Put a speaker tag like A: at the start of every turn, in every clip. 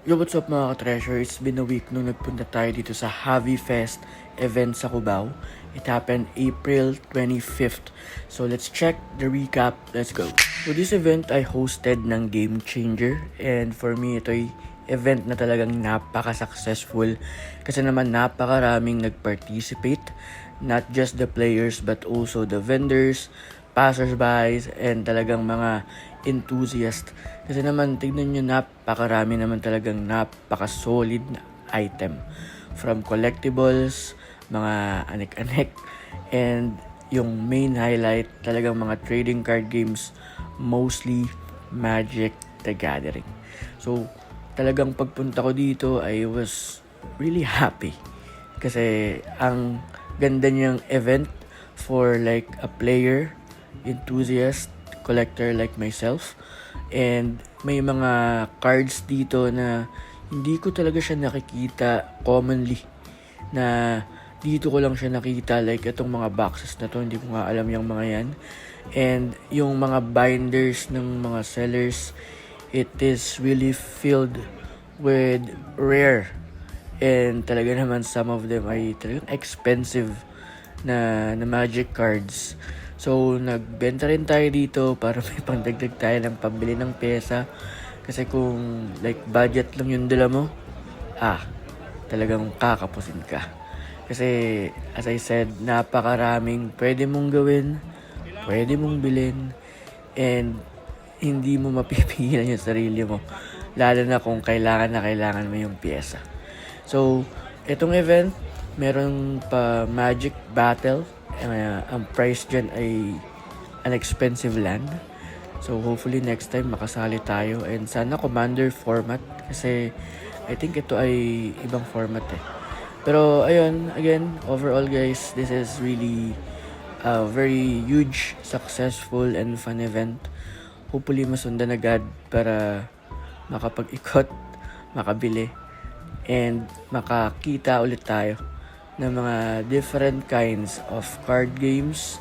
A: Yo, what's up mga ka-treasure? It's been a week nung nagpunta tayo dito sa Javi Fest event sa Cubao. It happened April 25th. So let's check the recap. Let's go. So this event ay hosted ng Game Changer. And for me, ito ay event na talagang napaka-successful. Kasi naman napakaraming nag-participate. Not just the players but also the vendors, passersby, and talagang mga enthusiast. Kasi naman, tignan nyo, napakarami naman talagang napaka-solid na item. From collectibles, mga anek-anek, and yung main highlight, talagang mga trading card games, mostly Magic the Gathering. So, talagang pagpunta ko dito, I was really happy. Kasi ang ganda niyang event for like a player, enthusiast, collector like myself. And may mga cards dito na hindi ko talaga siya nakikita commonly. Na dito ko lang siya nakita, like itong mga boxes na to, hindi ko nga alam yung mga yan. And yung mga binders ng mga sellers, it is really filled with rare. And talaga naman some of them ay talagang expensive na magic cards. So, nagbenta rin tayo dito para may pangdagdag tayo ng pambili ng pyesa. Kasi kung like budget lang yung dala mo, talagang kakapusin ka. Kasi as I said, napakaraming pwede mong gawin, pwede mong bilhin, and hindi mo mapipigilan yung sarili mo. Lalo na kung kailangan mo yung pyesa. So, itong event, meron pa Magic Battle. Ang price dyan ay an expensive land. So, hopefully next time makasali tayo. And sana Commander format. Kasi, I think ito ay ibang format eh. Pero, ayun, again, overall guys, this is really a very huge, successful, and fun event. Hopefully, masundan agad para makapag-ikot, makabili, and makakita ulit tayo ng mga different kinds of card games,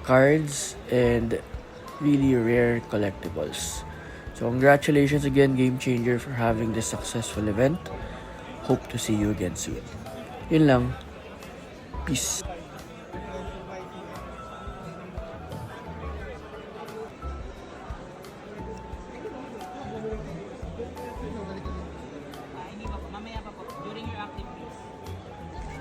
A: cards, and really rare collectibles. So congratulations again, Game Changer, for having this successful event. Hope to see you again soon. Yun lang. Peace.